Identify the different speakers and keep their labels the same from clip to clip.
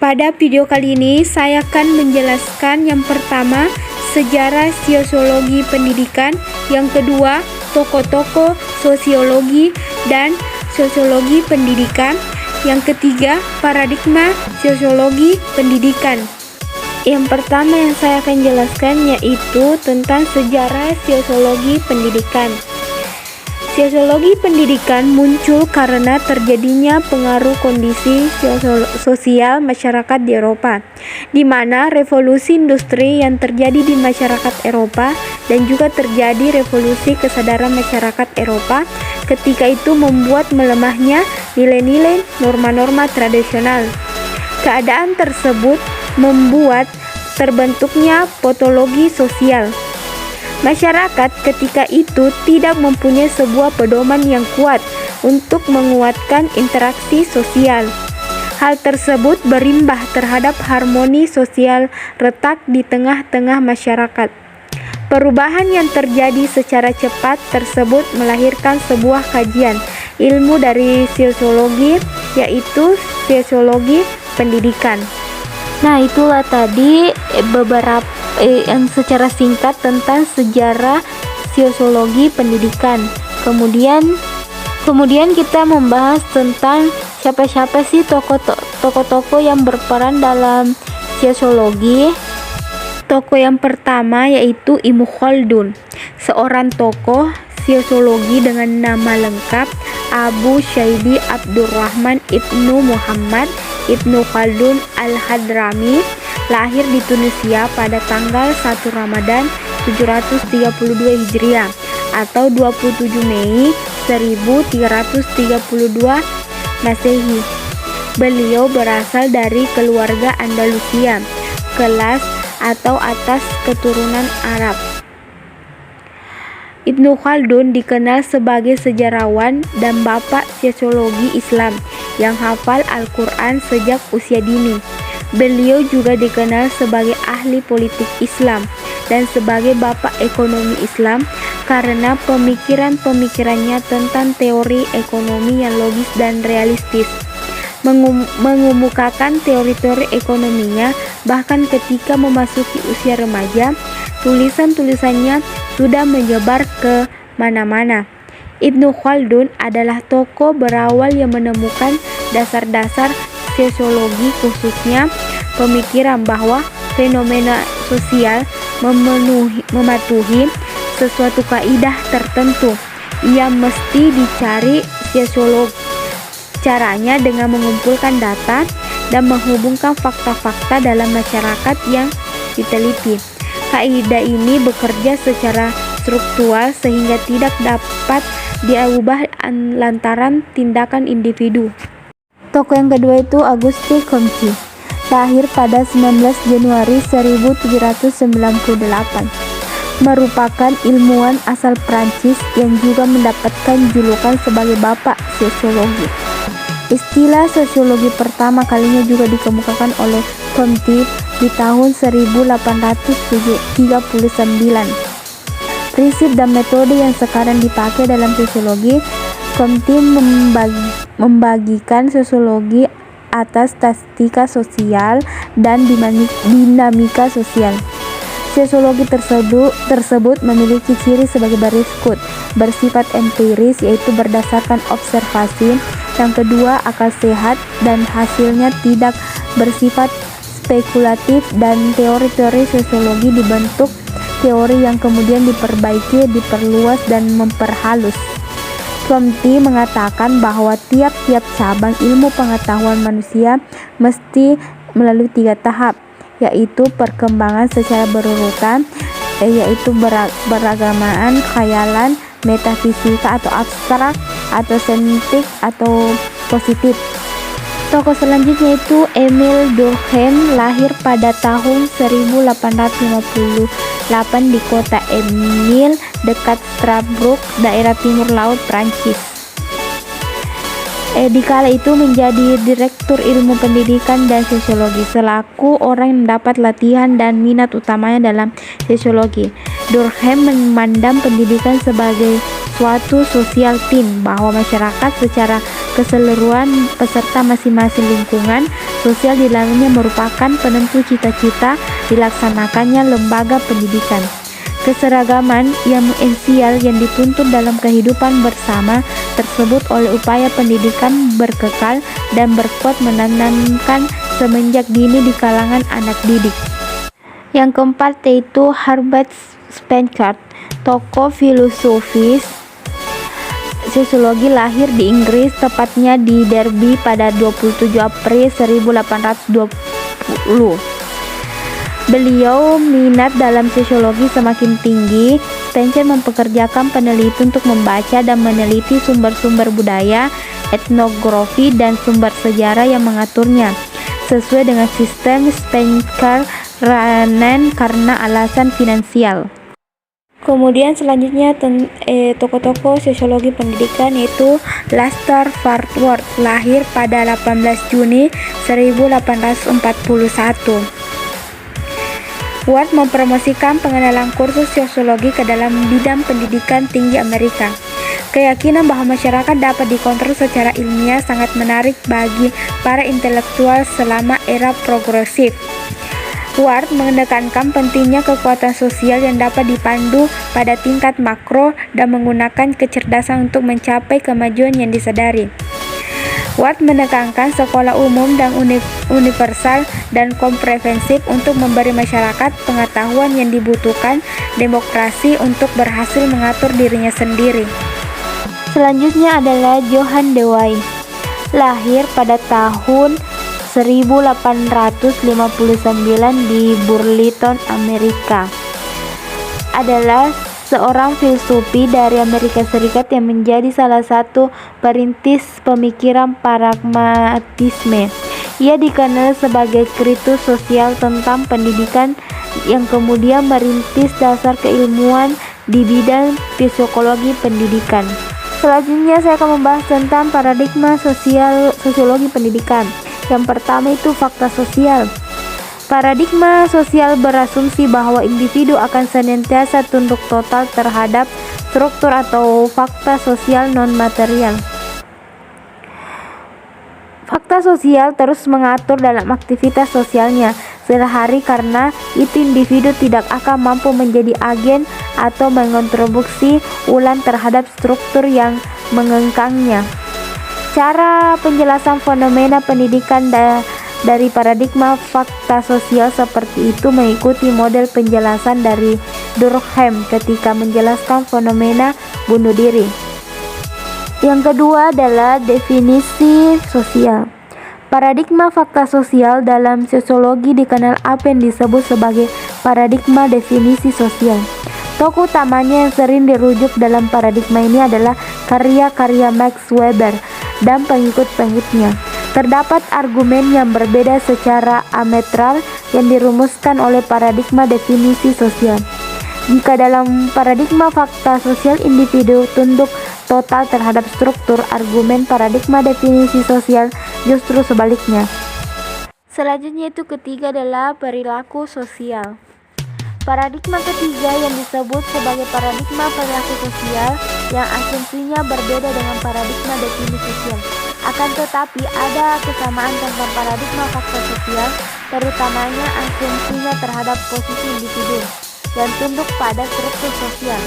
Speaker 1: Pada video kali ini saya akan menjelaskan yang pertama sejarah sosiologi pendidikan, yang kedua tokoh-tokoh sosiologi dan sosiologi pendidikan, yang ketiga paradigma sosiologi pendidikan. Yang pertama yang saya akan jelaskan yaitu tentang sejarah sosiologi pendidikan. Sosiologi pendidikan muncul karena terjadinya pengaruh kondisi sosial masyarakat di Eropa, di mana revolusi industri yang terjadi di masyarakat Eropa dan juga terjadi revolusi kesadaran masyarakat Eropa ketika itu membuat melemahnya nilai-nilai norma-norma tradisional. Keadaan tersebut membuat terbentuknya patologi sosial. Masyarakat ketika itu tidak mempunyai sebuah pedoman yang kuat untuk menguatkan interaksi sosial. Hal tersebut berimbas terhadap harmoni sosial retak di tengah-tengah masyarakat. Perubahan yang terjadi secara cepat tersebut melahirkan sebuah kajian ilmu dari sosiologi, yaitu sosiologi pendidikan. Nah, itulah tadi beberapa yang secara singkat tentang sejarah sosiologi pendidikan. Kemudian kita membahas tentang siapa-siapa sih tokoh-tokoh yang berperan dalam sosiologi. Tokoh yang pertama yaitu Ibnu Khaldun, seorang tokoh sosiologi dengan nama lengkap Abu Syaibi Abdurrahman Ibnu Muhammad Ibnu Khaldun Al-Hadrami, lahir di Tunisia pada tanggal 1 Ramadan 732 Hijriah atau 27 Mei 1332 Masehi. Beliau berasal dari keluarga Andalusia, kelas atau atas keturunan Arab. Ibnu Khaldun dikenal sebagai sejarawan dan bapak sosiologi Islam yang hafal Al-Quran sejak usia dini. Beliau juga dikenal sebagai ahli politik Islam dan sebagai bapak ekonomi Islam karena pemikiran-pemikirannya tentang teori ekonomi yang logis dan realistis. Mengemukakan teori-teori ekonominya bahkan ketika memasuki usia remaja. Tulisan-tulisannya sudah menyebar ke mana-mana. Ibnu Khaldun adalah tokoh berawal yang menemukan dasar-dasar sosiologi, khususnya pemikiran bahwa fenomena sosial mematuhi sesuatu kaidah tertentu yang mesti dicari sosiolog. Caranya dengan mengumpulkan data dan menghubungkan fakta-fakta dalam masyarakat yang diteliti. Kaidah ini bekerja secara struktural sehingga tidak dapat diubah lantaran tindakan individu. Tokoh yang kedua itu Auguste Comte, lahir pada 19 Januari 1798, merupakan ilmuwan asal Prancis yang juga mendapatkan julukan sebagai bapak sosiologi. Istilah sosiologi pertama kalinya juga dikemukakan oleh Comte di tahun 1839. Prinsip dan metode yang sekarang dipakai dalam sosiologi, Comte membagikan sosiologi atas statistika sosial dan dinamika sosial. Sosiologi tersebut memiliki ciri sebagai berikut: bersifat empiris, yaitu berdasarkan observasi. Yang kedua, akal sehat dan hasilnya tidak bersifat spekulatif, dan teori-teori sosiologi dibentuk teori yang kemudian diperbaiki, diperluas, dan memperhalus. Comte mengatakan bahwa tiap-tiap cabang ilmu pengetahuan manusia mesti melalui 3 tahap, yaitu perkembangan secara berurutan, yaitu beragamaan, khayalan, metafisika atau abstrak, atau semiotik atau positif. Tokoh selanjutnya itu Emile Durkheim, lahir pada tahun 1858 di kota Emile dekat Strasbourg, daerah timur laut Prancis. Di kala itu menjadi direktur ilmu pendidikan dan sosiologi, selaku orang yang mendapat latihan dan minat utamanya dalam sosiologi. Durkheim memandang pendidikan sebagai suatu sosial tim, bahwa masyarakat secara keseluruhan peserta masing-masing lingkungan sosial di dalamnya merupakan penentu cita-cita dilaksanakannya lembaga pendidikan. Keseragaman yang esensial yang dituntut dalam kehidupan bersama tersebut oleh upaya pendidikan berkekal dan berkuat menanamkan semenjak dini di kalangan anak didik. Yang keempat yaitu Herbert Spencer, tokoh filosofis sosiologi lahir di Inggris, tepatnya di Derby pada 27 April 1820. Beliau minat dalam sosiologi semakin tinggi. Spencer mempekerjakan peneliti untuk membaca dan meneliti sumber-sumber budaya, etnografi, dan sumber sejarah yang mengaturnya sesuai dengan sistem Spencer-Ranen karena alasan finansial. Kemudian selanjutnya tokoh-tokoh sosiologi pendidikan yaitu Lester Farquhar, lahir pada 18 Juni 1841. Ward mempromosikan pengenalan kursus sosiologi ke dalam bidang pendidikan tinggi Amerika. Keyakinan bahwa masyarakat dapat dikontrol secara ilmiah sangat menarik bagi para intelektual selama era progresif. Ward menekankan pentingnya kekuatan sosial yang dapat dipandu pada tingkat makro dan menggunakan kecerdasan untuk mencapai kemajuan yang disadari. Ward menekankan sekolah umum dan universal dan komprehensif untuk memberi masyarakat pengetahuan yang dibutuhkan demokrasi untuk berhasil mengatur dirinya sendiri. Selanjutnya adalah Johann Dewey, lahir pada tahun 1859 di Burlington, Amerika. Adalah seorang filsufi dari Amerika Serikat yang menjadi salah satu perintis pemikiran pragmatisme. Ia dikenal sebagai kritis sosial tentang pendidikan yang kemudian merintis dasar keilmuan di bidang psikologi pendidikan. Selanjutnya saya akan membahas tentang paradigma sosiologi pendidikan. Yang pertama itu fakta sosial. Paradigma sosial berasumsi bahwa individu akan senantiasa tunduk total terhadap struktur atau fakta sosial non-material. Fakta sosial terus mengatur dalam aktivitas sosialnya sehari karena itu individu tidak akan mampu menjadi agen atau mengontribusi ulang terhadap struktur yang mengekangnya. Cara penjelasan fenomena pendidikan dari paradigma fakta sosial seperti itu mengikuti model penjelasan dari Durkheim ketika menjelaskan fenomena bunuh diri. Yang kedua adalah definisi sosial. Paradigma fakta sosial dalam sosiologi dikenal apa yang disebut sebagai paradigma definisi sosial. Tokoh utamanya yang sering dirujuk dalam paradigma ini adalah karya-karya Max Weber dan pengikut-pengikutnya. Terdapat argumen yang berbeda secara diametral yang dirumuskan oleh paradigma definisi sosial. Jika dalam paradigma fakta sosial individu tunduk total terhadap struktur, argumen paradigma definisi sosial justru sebaliknya. Selanjutnya itu ketiga adalah perilaku sosial. Paradigma ketiga yang disebut sebagai paradigma perilaku sosial yang asumsinya berbeda dengan paradigma definisi sosial. Akan tetapi ada kesamaan tentang paradigma fakta sosial, terutamanya asumsinya terhadap posisi individu yang tunduk pada struktur sosial.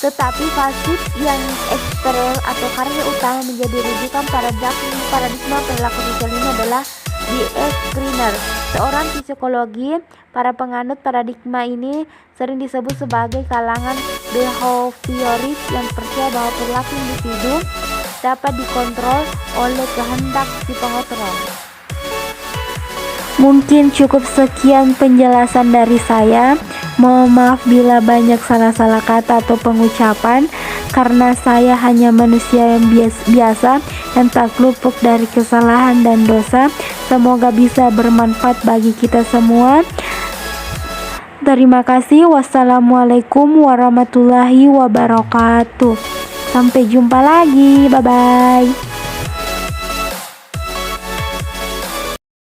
Speaker 1: Tetapi fasilitas yang eksternal atau karya utama menjadi rujukan paradigma perilaku sosial ini adalah D.S. Skinner, seorang psikologi. Para penganut paradigma ini sering disebut sebagai kalangan behavioris yang percaya bahwa perilaku individu dapat dikontrol oleh kehendak si pengontrol. Mungkin cukup sekian penjelasan dari saya. Mohon maaf bila banyak salah-salah kata atau pengucapan, karena saya hanya manusia yang biasa yang tak luput dari kesalahan dan dosa. Semoga bisa bermanfaat bagi kita semua. Terima kasih. Wassalamualaikum warahmatullahi wabarakatuh. Sampai jumpa lagi. Bye-bye.